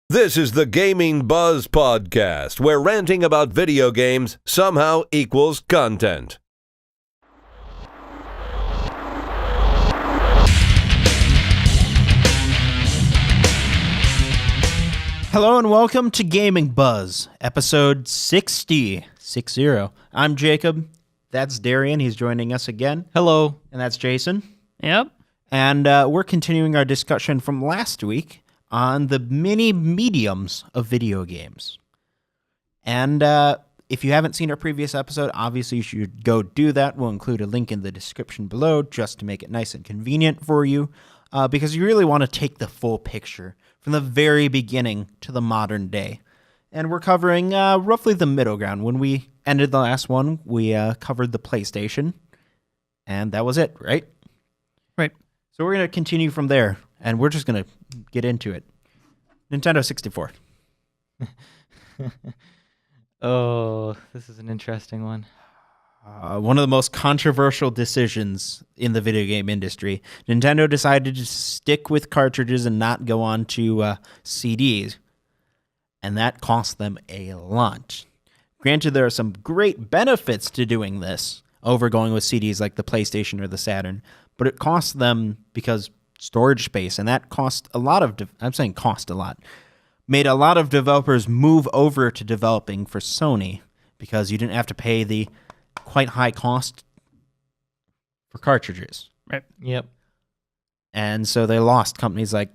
This is the Gaming Buzz Podcast, where ranting about video games somehow equals content. Hello and welcome to Gaming Buzz, episode 60. I'm Jacob. That's Darien. He's joining us again. Hello. And that's Jason. Yep. And we're continuing our discussion from last week on the mini mediums of video games. And if you haven't seen our previous episode, obviously you should go do that. We'll include a link in the description below just to make it nice and convenient for you, because you really want to take the full picture from the very beginning to the modern day. And we're covering roughly the middle ground. When we ended the last one, we covered the PlayStation, and that was it, right? Right. So we're going to continue from there, and we're just going to get into it. Nintendo 64. Oh, this is an interesting one. One of the most controversial decisions in the video game industry. Nintendo decided to stick with cartridges and not go on to CDs, and that cost them a lot. Granted, there are some great benefits to doing this over going with CDs like the PlayStation or the Saturn, but it cost them because storage space, and that cost a lot of, made a lot of developers move over to developing for Sony because you didn't have to pay the quite high cost for cartridges. Right. Yep. And so they lost companies like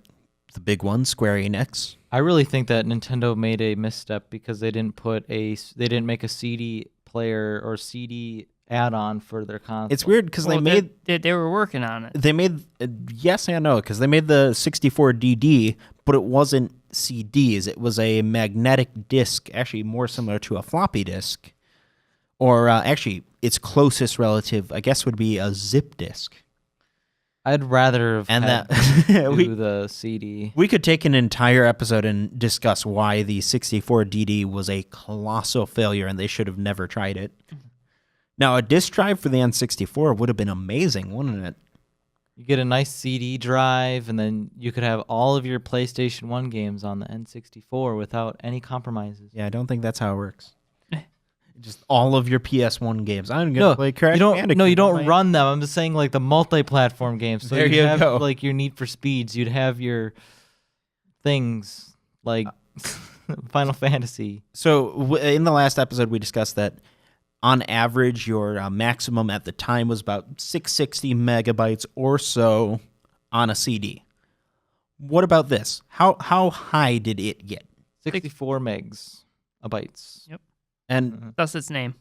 the big one, Square Enix. I really think that Nintendo made a misstep because they didn't make a CD player or CD add-on for their console. It's weird because they were working on it. They made yes and no, because they made the 64 DD, but it wasn't CDs. It was a magnetic disc, actually more similar to a floppy disk, or actually its closest relative, I guess, would be a zip disk. I'd rather have and had that the CD. We could take an entire episode and discuss why the 64 DD was a colossal failure and they should have never tried it. Now, a disc drive for the N64 would have been amazing, wouldn't it? You get a nice CD drive, and then you could have all of your PlayStation 1 games on the N64 without any compromises. Yeah, I don't think that's how it works. Just all of your PS1 games. I'm going to play Crash Bandicoot. No, you don't run them. I'm just saying, like, the multi-platform games. So there you have, go. Like, your Need for Speeds. You'd have your things, like Final Fantasy. So, in the last episode, we discussed that on average, your maximum at the time was about 660 megabytes or so on a CD. What about this? How high did it get? 64 megabytes. Yep. And that's its name.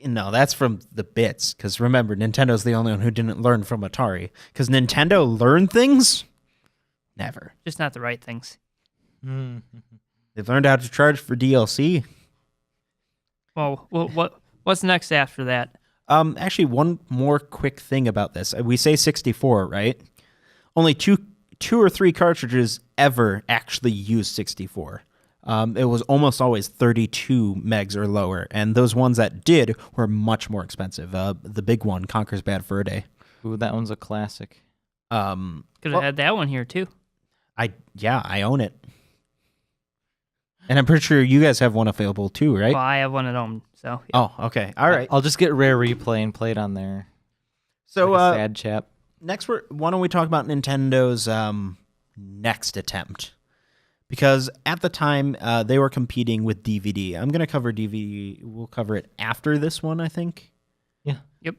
No, that's from the bits. Because remember, Nintendo's the only one who didn't learn from Atari. Because Nintendo learned things? Never. Just not the right things. They've learned how to charge for DLC. Well, what's next after that? Actually, one more quick thing about this. We say 64, right? Only two or three cartridges ever actually used 64. It was almost always 32 megs or lower, and those ones that did were much more expensive. The big one, Conker's Bad Fur Day. Ooh, that one's a classic. Could have had that one here too. I own it. And I'm pretty sure you guys have one available too, right? Well, I have one at home, so. Yeah. Oh, okay. All right. I'll just get Rare Replay and play it on there. So, like a sad chap. Next, why don't we talk about Nintendo's next attempt? Because at the time, they were competing with DVD. I'm going to cover DVD. We'll cover it after this one, I think. Yeah. Yep.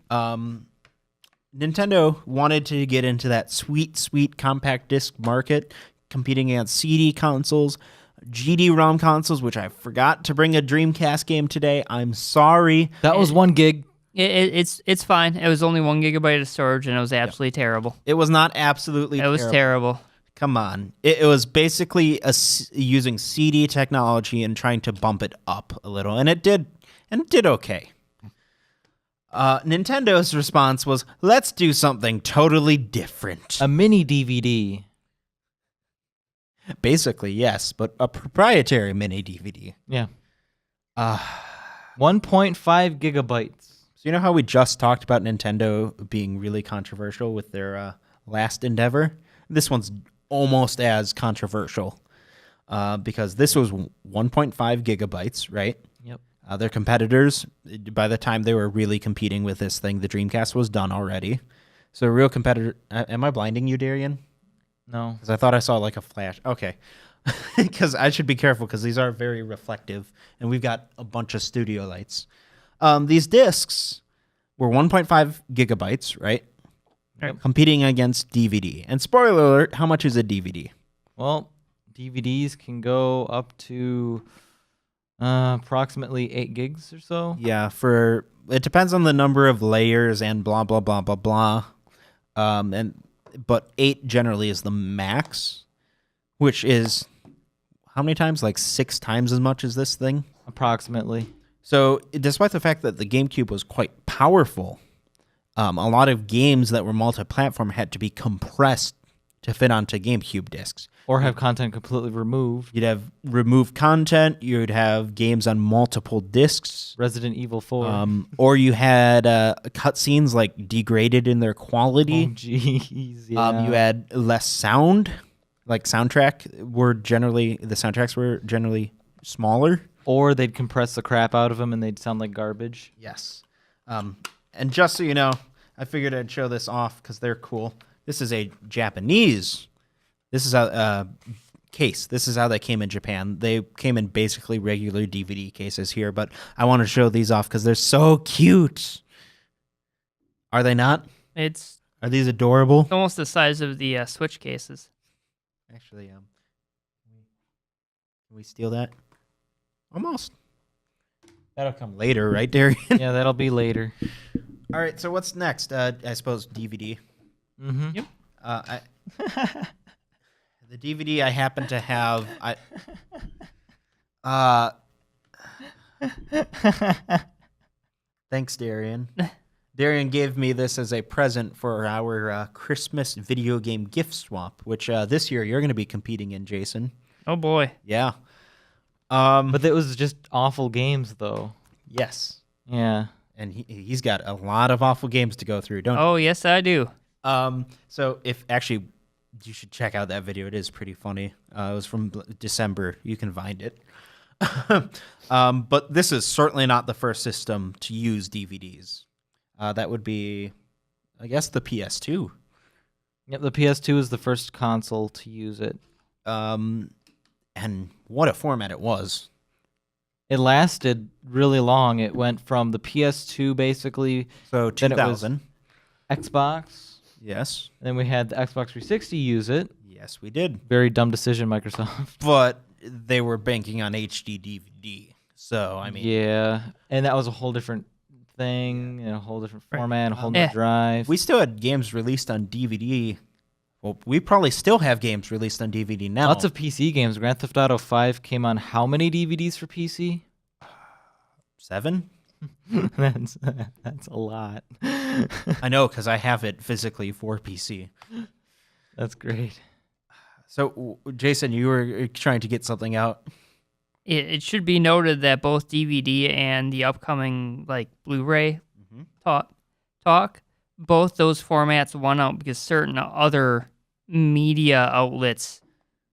Nintendo wanted to get into that sweet compact disc market, competing against CD consoles, GD-ROM consoles, which I forgot to bring a Dreamcast game today. I'm sorry. That was 1 gig. It's fine. It was only 1 gigabyte of storage, and it was absolutely terrible. It was not absolutely terrible. It was terrible. Come on. It was basically using CD technology and trying to bump it up a little, and it did okay. Nintendo's response was, let's do something totally different. A mini DVD. Basically, yes, but a proprietary mini DVD. Yeah. 1.5 gigabytes. So you know how we just talked about Nintendo being really controversial with their last endeavor? This one's almost as controversial. because this was 1.5 gigabytes, right? Yep. Their competitors, by the time they were really competing with this thing, the Dreamcast was done already. So a real competitor. Am I blinding you, Darien? No. Because I thought I saw like a flash. Okay. Because I should be careful because these are very reflective, and we've got a bunch of studio lights. These discs were 1.5 gigabytes, right? Yep. Competing against DVD. And spoiler alert, how much is a DVD? Well, DVDs can go up to approximately 8 gigs or so. Yeah, it depends on the number of layers and blah blah blah blah blah. But 8 generally is the max, which is how many times? Like 6 times as much as this thing? Approximately. So, despite the fact that the GameCube was quite powerful, a lot of games that were multi-platform had to be compressed to fit onto GameCube discs. Or have content completely removed. You'd have removed content. You'd have games on multiple discs. Resident Evil 4. Or you had cutscenes like degraded in their quality. Oh, jeez. Yeah. You had less sound. Like the soundtracks were generally smaller. Or they'd compress the crap out of them and they'd sound like garbage. Yes. And just so you know, I figured I'd show this off because they're cool. This is a Japanese. This is a case. This is how they came in Japan. They came in basically regular DVD cases here, but I want to show these off because they're so cute. Are they not? Are these adorable? Almost the size of the Switch cases. Actually, can we steal that? Almost. That'll come later, right, Darien? Yeah, that'll be later. All right, so what's next? I suppose DVD. Mm-hmm. Yep. The DVD I happen to have. Thanks, Darien. Darien gave me this as a present for our Christmas video game gift swap, which this year you're going to be competing in, Jason. Oh boy. Yeah. But it was just awful games, though. Yes. Yeah. And he's got a lot of awful games to go through, don't you? Oh, yes, I do. So if actually, you should check out that video. It is pretty funny. It was from December. You can find it. But this is certainly not the first system to use DVDs. That would be, I guess, the PS2. Yep, the PS2 is the first console to use it. And what a format it was. It lasted really long. It went from the PS2 basically. So then it was 2000. Xbox. Yes. Then we had the Xbox 360 use it. Yes, we did. Very dumb decision, Microsoft. But they were banking on HD DVD. So, I mean. Yeah, and that was a whole different thing, and a whole different format, and a whole new drive. We still had games released on DVD. Well, we probably still have games released on DVD now. Lots of PC games. Grand Theft Auto 5 came on how many DVDs for PC? 7? That's a lot. I know, because I have it physically for PC. That's great. So, Jason, you were trying to get something out. It should be noted that both DVD and the upcoming Blu-ray talk, both those formats won out because certain other media outlets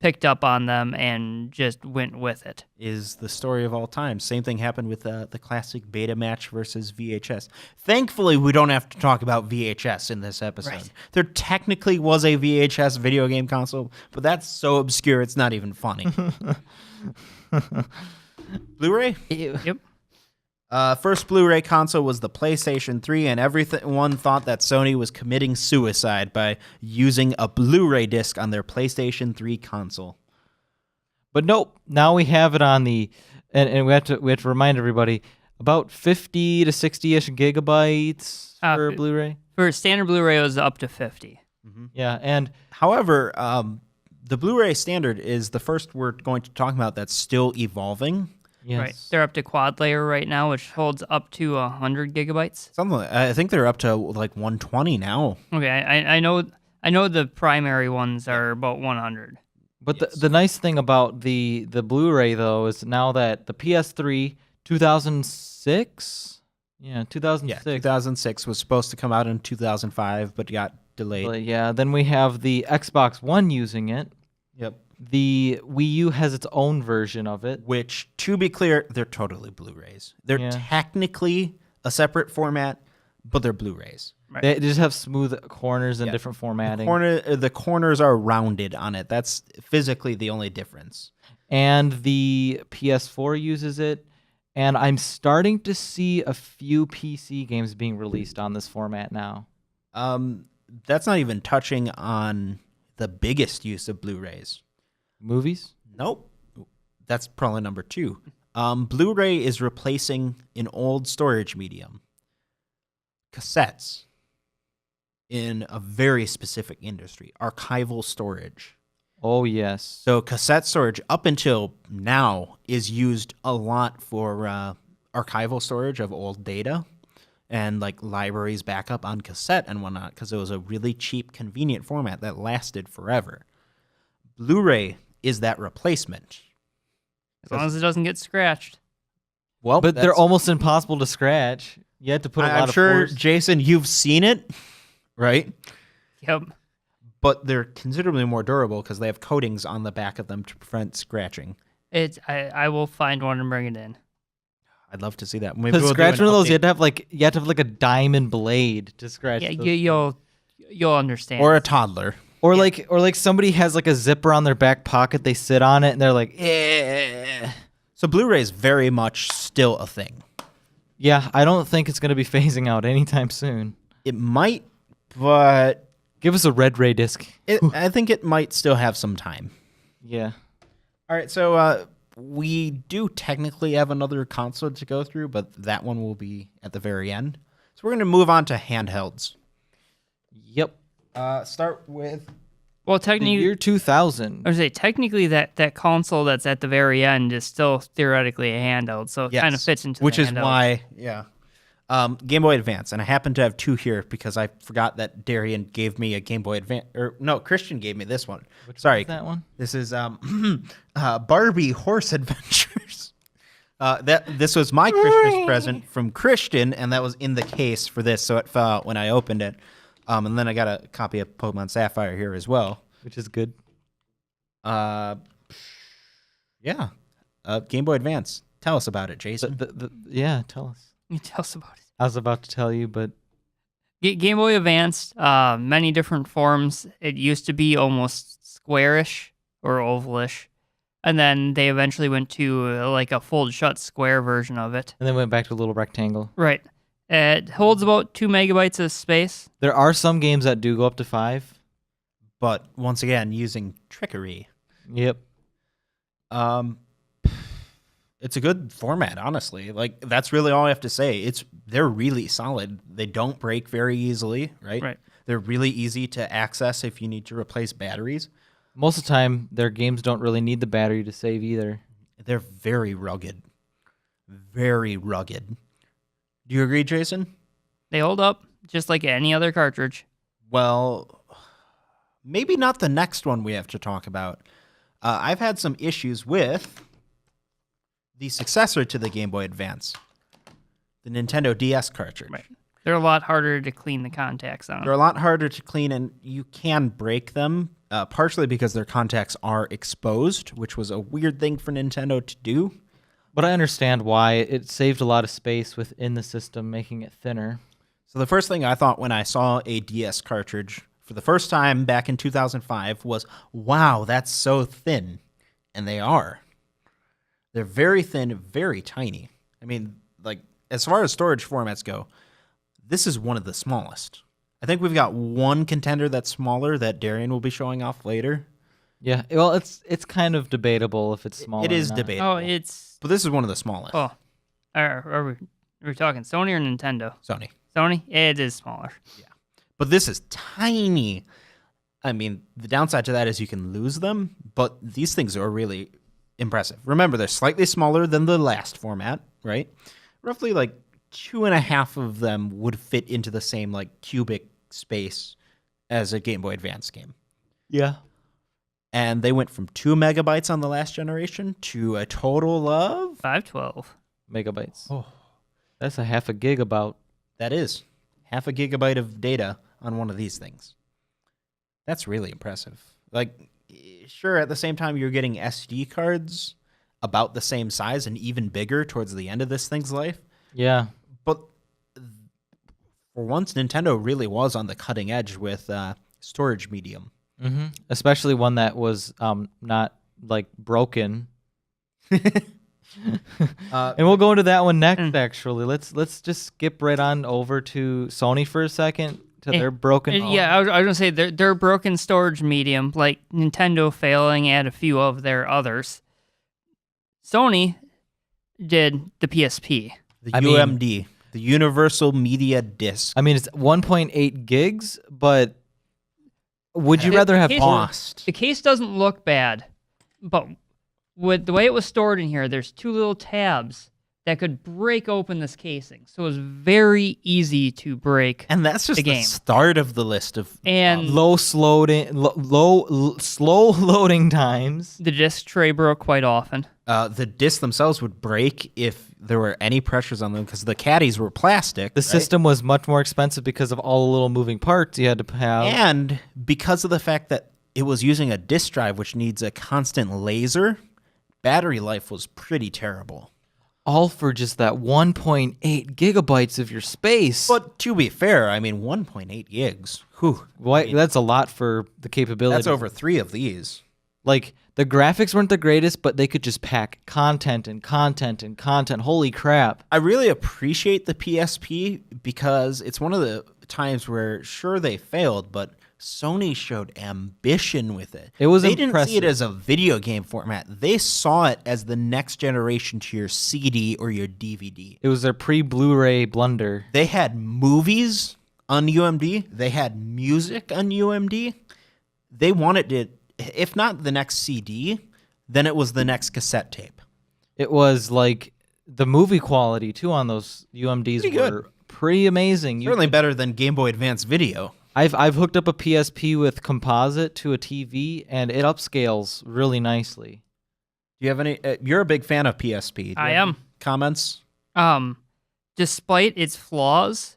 picked up on them and just went with it. Is the story of all time. Same thing happened with the classic Betamax versus VHS. Thankfully, we don't have to talk about VHS in this episode. Right. There technically was a VHS video game console, but that's so obscure it's not even funny. Blu-ray? Yep. First Blu-ray console was the PlayStation 3, and everyone thought that Sony was committing suicide by using a Blu-ray disc on their PlayStation 3 console. But nope, now we have it on the, and we have to remind everybody, about 50 to 60-ish gigabytes for Blu-ray. For standard Blu-ray, it was up to 50. Mm-hmm. Yeah, and however, the Blu-ray standard is the first we're going to talk about that's still evolving. yes. Right. They're up to quad layer right now, which holds up to 100 gigabytes. I think they're up to like 120 now. Okay, I know the primary ones are about 100. But Yes. the nice thing about the Blu-ray though is now that the PS3 2006, yeah, 2006. Yeah, 2006 was supposed to come out in 2005, but got delayed. But yeah, then we have the Xbox One using it. Yep. The Wii U has its own version of it. which, to be clear, they're totally Blu-rays. They're Yeah. technically a separate format, but they're Blu-rays. They just have smooth corners and different formatting. The corners are rounded on it. That's physically the only difference. And the PS4 uses it. And I'm starting to see a few PC games being released on this format now. That's not even touching on the biggest use of Blu-rays. Movies? Nope. That's probably number 2. Blu-ray is replacing an old storage medium, cassettes, in a very specific industry, archival storage. Oh, yes. So cassette storage up until now is used a lot for archival storage of old data and like libraries backup on cassette and whatnot because it was a really cheap, convenient format that lasted forever. Blu-ray is that replacement. As long as it doesn't get scratched. Well, But they're almost impossible to scratch. You have to put a lot I'm of sure, force. Jason, you've seen it, right? Yep. But they're considerably more durable because they have coatings on the back of them to prevent scratching. I will find one and bring it in. I'd love to see that. Maybe To we'll do scratch an one of those, update. you have to have like a diamond blade to scratch. Yeah, those. you'll understand. Or a toddler. Or like somebody has like a zipper on their back pocket. They sit on it and they're like, eh. So Blu-ray is very much still a thing. Yeah, I don't think it's going to be phasing out anytime soon. It might, but Give us a red ray disc. I think it might still have some time. Yeah. All right, so we do technically have another console to go through, but that one will be at the very end. So we're going to move on to handhelds. Yep. Start with... Well, The technically, year 2000. I would say technically that console that's at the very end is still theoretically a handheld, so it kind of fits into which the is handheld. why, Game Boy Advance, and I happen to have 2 here because I forgot that Darien gave me a Game Boy Advance, or no, Christian gave me this one. Sorry, That one? this is Barbie Horse Adventures. This was my Christmas present from Christian, and that was in the case for this, so it fell out when I opened it. And then I got a copy of Pokemon Sapphire here as well. Which is good. Yeah. Game Boy Advance. Tell us about it, Jason. Yeah, tell us. You tell us about it. I was about to tell you, but Game Boy Advance, many different forms. It used to be almost squarish or ovalish, and then they eventually went to like a fold-shut square version of it. and then went back to a little rectangle. Right. It holds about 2 megabytes of space. There are some games that do go up to 5. But once again, using trickery. Yep. It's a good format, honestly. Like, that's really all I have to say. They're really solid. They don't break very easily, right? Right. They're really easy to access if you need to replace batteries. Most of the time, their games don't really need the battery to save either. They're very rugged. Very rugged. Do you agree, Jason? They hold up just like any other cartridge. Well, maybe not the next one we have to talk about. I've had some issues with the successor to the Game Boy Advance, the Nintendo DS cartridge. Right. They're a lot harder to clean the contacts on. They're a lot harder to clean, and you can break them, partially because their contacts are exposed, which was a weird thing for Nintendo to do. But I understand why. It saved a lot of space within the system, making it thinner. So the first thing I thought when I saw a DS cartridge for the first time back in 2005 was, wow, that's so thin. And they are. They're very thin, very tiny. I mean, like, as far as storage formats go, this is one of the smallest. I think we've got one contender that's smaller that Darien will be showing off later. Yeah, well, it's kind of debatable if it's smaller. It is or not. debatable. Oh, it's... But this is one of the smallest. Oh, are we talking Sony or Nintendo? Sony. Sony? It is smaller. But this is tiny. I mean, the downside to that is you can lose them, but these things are really impressive. Remember, they're slightly smaller than the last format, right? Roughly like 2.5 of them would fit into the same like cubic space as a Game Boy Advance game. Yeah. And they went from 2 megabytes on the last generation to a total of... 512. Megabytes. Oh, That's a half a gig about. that is half a gigabyte of data on one of these things. That's really impressive. Like, sure, at the same time, you're getting SD cards about the same size and even bigger towards the end of this thing's life. Yeah. But for once, Nintendo really was on the cutting edge with storage medium. Mm-hmm. Especially one that was not like broken. And we'll go into that one next. Actually, let's just skip right on over to Sony for a second to their broken. Yeah, I was gonna say their broken storage medium, like Nintendo failing at a few of their others. Sony did the PSP, The UMD, the Universal Media Disc. I mean, it's 1.8 gigs, but would you rather have cost? The case doesn't look bad, but with the way it was stored in here, there's two little tabs that could break open this casing. So it was very easy to break. And that's just the start of the list of slow loading times. The disc tray broke quite often. The discs themselves would break if there were any pressures on them because the caddies were plastic. The system was much more expensive because of all the little moving parts you had to have. And because of the fact that it was using a disk drive, which needs a constant laser, battery life was pretty terrible. All for just that 1.8 gigabytes of your space. But to be fair, I mean, 1.8 gigs. Whew. That's a lot for the capability. That's over 3 of these. Like, the graphics weren't the greatest, but they could just pack content and content and content. Holy crap. I really appreciate the PSP because it's one of the times where, sure, they failed, but Sony showed ambition with it. It was They impressive. didn't see it as a video game format. They saw it as the next generation to your CD or your DVD. It was their pre-Blu-ray blunder. They had movies on UMD. They had music on UMD. They wanted to, if not the next CD, then it was the next cassette tape. It was like the movie quality, too, on those UMDs were pretty amazing. Certainly better than Game Boy Advance Video. I've hooked up a PSP with composite to a TV, and it upscales really nicely. Do you have any? You're a big fan of PSP. I am. Comments? Despite its flaws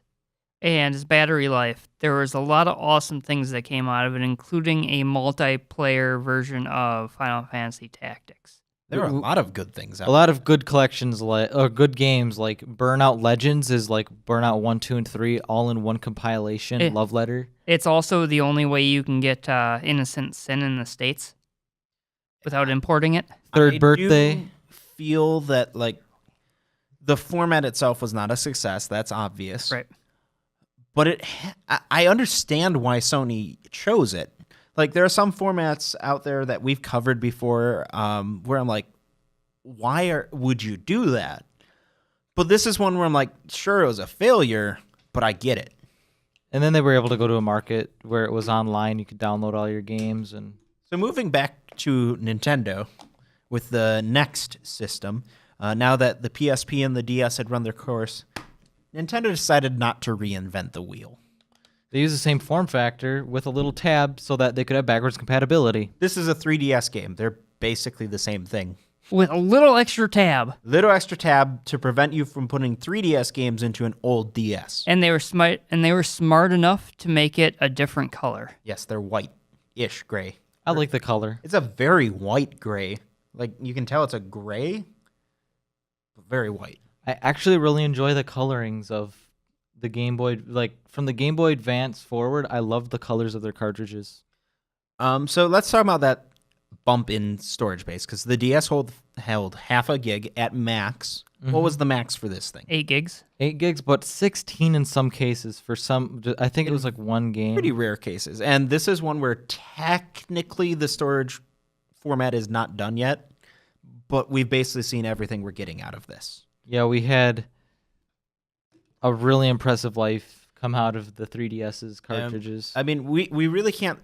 and its battery life, there was a lot of awesome things that came out of it, including a multiplayer version of Final Fantasy Tactics. There are a lot of good things out there. A lot of good collections, or good games, like Burnout Legends is like Burnout 1, 2, and 3, all in one compilation, love letter. It's also the only way you can get Innocent Sin in the States without importing it. Third birthday. Do feel that, like, the format itself was not a success. That's obvious. Right. But I understand why Sony chose it. Like, there are some formats out there that we've covered before where I'm like, why would you do that? But this is one where I'm like, sure, it was a failure, but I get it. And then they were able to go to a market where it was online. You could download all your games. And so moving back to Nintendo with the next system, now that the PSP and the DS had run their course, Nintendo decided not to reinvent the wheel. They use the same form factor with a little tab so that they could have backwards compatibility. This is a 3DS game. They're basically the same thing. With a little extra tab. Little extra tab to prevent you from putting 3DS games into an old DS. And they were smart enough to make it a different color. Yes, they're white-ish gray. I like the color. It's a very white gray. Like, you can tell it's a gray, but very white. I actually really enjoy the colorings of the Game Boy, like from the Game Boy Advance forward. I love the colors of their cartridges. So let's talk about that bump in storage space because the DS held half a gig at max. Mm-hmm. What was the max for this thing? 8 gigs. 8 gigs, but 16 in some cases. For some, I think it was like one game. Pretty rare cases, and this is one where technically the storage format is not done yet, but we've basically seen everything we're getting out of this. Yeah, we had a really impressive life come out of the 3DS's cartridges. I mean, we really can't.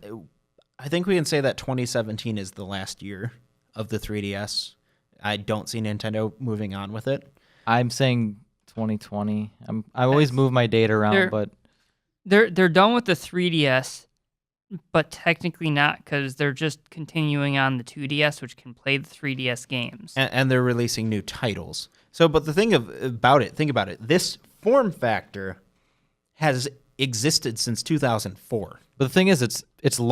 I think we can say that 2017 is the last year of the 3DS. I don't see Nintendo moving on with it. I'm saying 2020. I always move my date around, but they're done with the 3DS, but technically not because they're just continuing on the 2DS, which can play the 3DS games. And they're releasing new titles. So, but the thing about it, think about it. This form factor has existed since 2004. But the thing is, it's a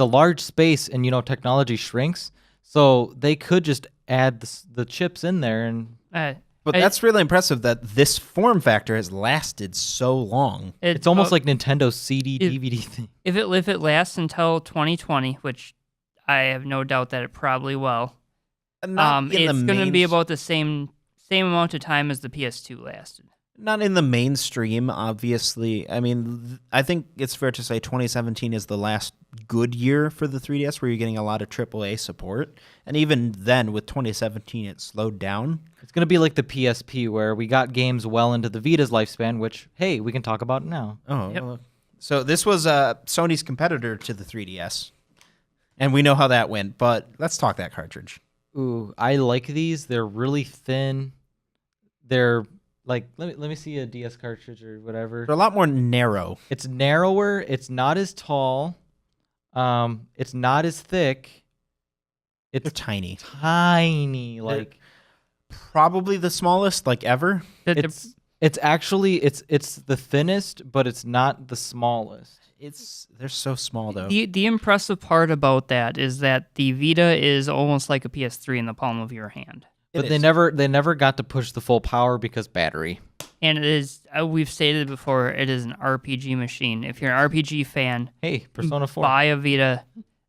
large space, and technology shrinks, so they could just add the chips in there, and But that's really impressive that this form factor has lasted so long. it's almost like Nintendo's CD DVD thing. If it lasts until 2020, which I have no doubt that it probably will, it's going to be about the same amount of time as the PS2 lasted. Not in the mainstream, obviously. I mean, I think it's fair to say 2017 is the last good year for the 3DS where you're getting a lot of AAA support. And even then, with 2017, it slowed down. It's going to be like the PSP, where we got games well into the Vita's lifespan, which, hey, we can talk about now. Oh, Yep. well, so this was Sony's competitor to the 3DS. And we know how that went, but let's talk that cartridge. Ooh, I like these. They're really thin. They're like, let me see a DS cartridge or whatever. They're a lot more narrow. It's narrower. It's not as tall. It's not as thick. It's They're tiny. tiny. Like Probably the smallest, ever. it's actually it's the thinnest, but it's not the smallest. They're so small, though. The impressive part about that is that the Vita is almost like a PS3 in the palm of your hand. But they never got to push the full power because battery. And it is, we've stated before, it is an RPG machine. If you're an RPG fan, Hey, Persona 4. buy a Vita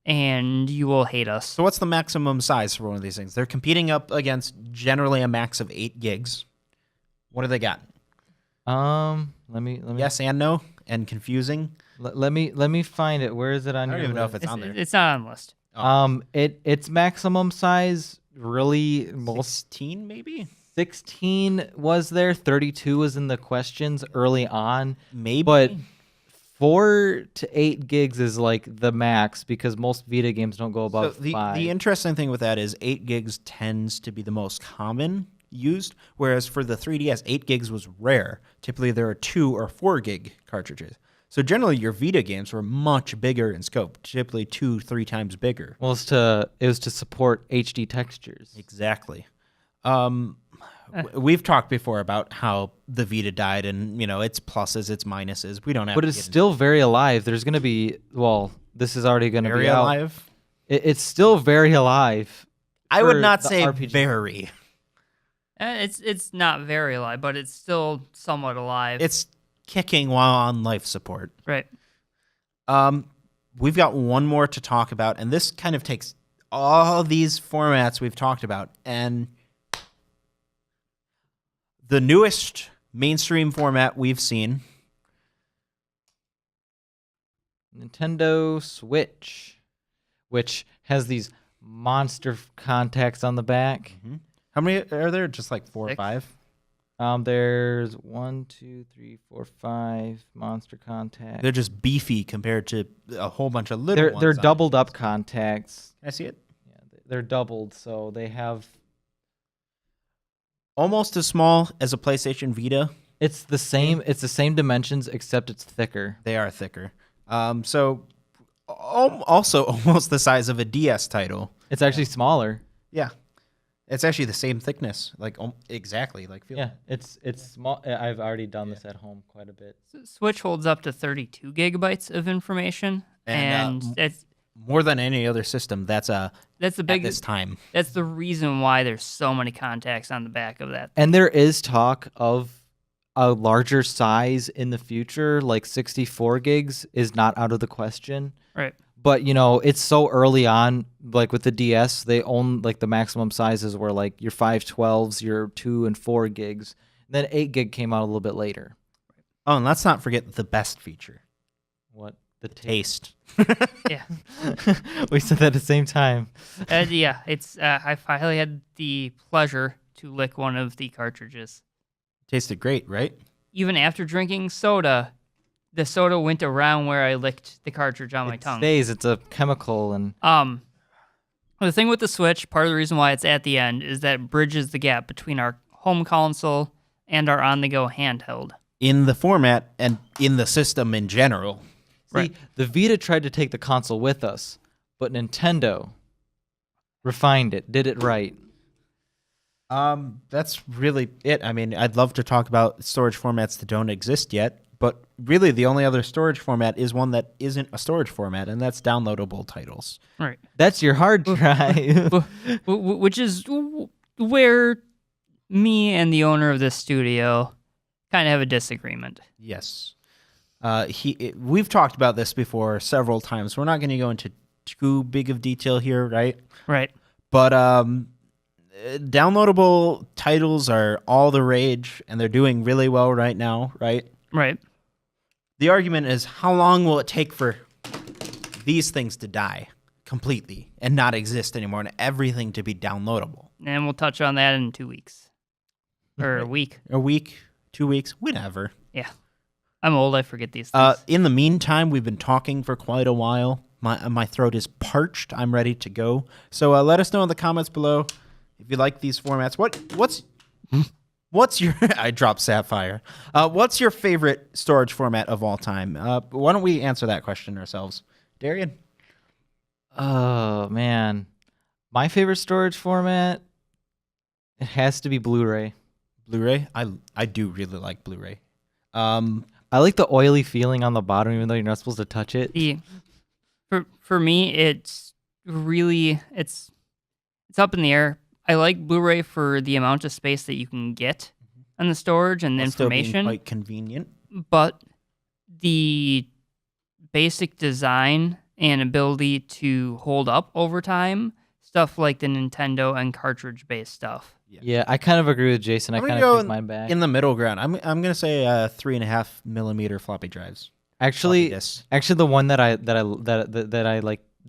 and you will hate us. So what's the maximum size for one of these things? They're competing up against generally a max of 8 gigs. What do they got? Let me Yes and no and confusing. let me find it. Where is it on I don't your even know if list? it's on there. It's not on the list. Its maximum size really 16 maybe? 16 was there, 32 was in the questions early on. Maybe. But 4 to 8 gigs is like the max because most Vita games don't go above 5. The interesting thing with that is 8 gigs tends to be the most common used, whereas for the 3DS, 8 gigs was rare. Typically, there are 2 or 4 gig cartridges. So generally, your Vita games were much bigger in scope, typically 2-3 times bigger. Well, it was to support HD textures. Exactly. We've talked before about how the Vita died, and its pluses, its minuses. We don't have. But to it's get still very alive. There's going to be this is already going to very be out. alive. It's still very alive. I would for not the say RPG. very. It's not very alive, but it's still somewhat alive. It's kicking while on life support. right. We've got one more to talk about, and this kind of takes all these formats we've talked about, and the newest mainstream format we've seen. Nintendo Switch, which has these monster contacts on the back. How many are there? Just like 4 or 6. 5? There's 1, 2, 3, 4, 5 monster contacts. They're just beefy compared to a whole bunch of little ones. They're doubled up contacts. Can I see it? Yeah, they're doubled, so they have. Almost as small as a PlayStation Vita. It's the same. It's the same dimensions, except it's thicker. They are thicker. So also almost the size of a DS title. It's actually smaller. Yeah. It's actually the same thickness, exactly. Yeah, it's small. I've already done this at home quite a bit. Switch holds up to 32 gigabytes of information, and it's more than any other system. That's the at big this time. That's the reason why there's so many contacts on the back of that. And there is talk of a larger size in the future, like 64 gigs is not out of the question. Right. But, it's so early on, like with the DS, they own like the maximum sizes were like your 512s, your 2 and 4 gigs. And then 8 gig came out a little bit later. Oh, and let's not forget the best feature. What? The Taste. Yeah. We said that at the same time. Yeah. It's I finally had the pleasure to lick one of the cartridges. Tasted great, right? Even after drinking soda, the soda went around where I licked the cartridge on my tongue. Stays. It's a chemical, and the thing with the Switch, part of the reason why it's at the end is that it bridges the gap between our home console and our on-the-go handheld. In the format and in the system in general. see, the Vita tried to take the console with us, but Nintendo refined it, did it right. That's really it. I mean, I'd love to talk about storage formats that don't exist yet, But really, the only other storage format is one that isn't a storage format, and that's downloadable titles. Right. That's your hard drive. Which is where me and the owner of this studio kind of have a disagreement. Yes. We've talked about this before several times. We're not going to go into too big of detail here, right? Right. But downloadable titles are all the rage, and they're doing really well right now, right? Right. The argument is, how long will it take for these things to die completely and not exist anymore, and everything to be downloadable? And we'll touch on that in 2 weeks. Or a week. A week, 2 weeks, whatever. Yeah. I'm old. I forget these things. In the meantime, we've been talking for quite a while. My throat is parched. I'm ready to go. So let us know in the comments below if you like these formats. What's your I dropped Sapphire. What's your favorite storage format of all time? Why don't we answer that question ourselves? Darien? Oh, man. My favorite storage format, it has to be Blu-ray. Blu-ray? I do really like Blu-ray. I like the oily feeling on the bottom, even though you're not supposed to touch it. For me, it's really it's up in the air. I like Blu-ray for the amount of space that you can get on the storage and the Still being information, quite convenient. but the basic design and ability to hold up over time, stuff like the Nintendo and cartridge-based stuff. Yeah, I kind of agree with Jason. I I'm kind gonna of go take mine back. in the middle ground. I'm gonna say 3.5 millimeter floppy drives. Actually, Floppy disks. the one that I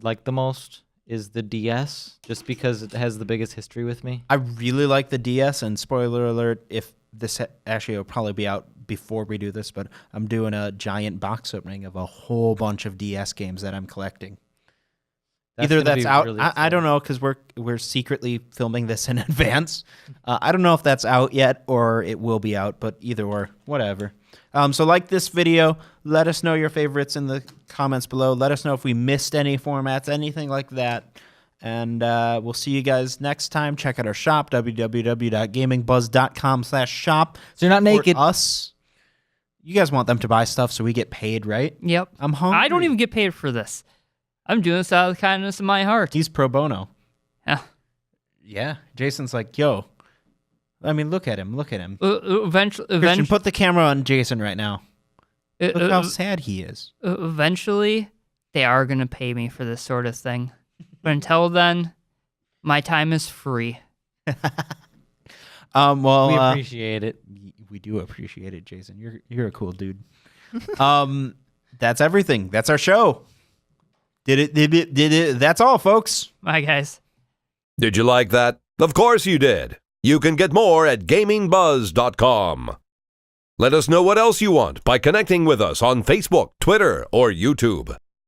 like the most is the DS, just because it has the biggest history with me. I really like the DS, and spoiler alert, if this actually will probably be out before we do this, but I'm doing a giant box opening of a whole bunch of DS games that I'm collecting. Either gonna that's be out. really I don't exciting. know, because we're secretly filming this in advance. I don't know if that's out yet or it will be out, but either or, whatever. So like this video, let us know your favorites in the comments below. Let us know if we missed any formats, anything like that. And we'll see you guys next time. Check out our shop, www.gamingbuzz.com/shop. So you're not Support naked. us. You guys want them to buy stuff so we get paid, right? Yep. I'm hungry. I don't even get paid for this. I'm doing this out of the kindness of my heart. He's pro bono. Yeah. Yeah. Jason's like, yo. I mean, look at him. Look at him. Eventually, Christian, put the camera on Jason right now. Look how sad he is. eventually, they are going to pay me for this sort of thing. But until then, my time is free. Well, We appreciate it. we do appreciate it, Jason. You're a cool dude. That's everything. That's our show. Did it. That's all, folks. Bye, guys. Did you like that? Of course you did. You can get more at gamingbuzz.com. Let us know what else you want by connecting with us on Facebook, Twitter, or YouTube.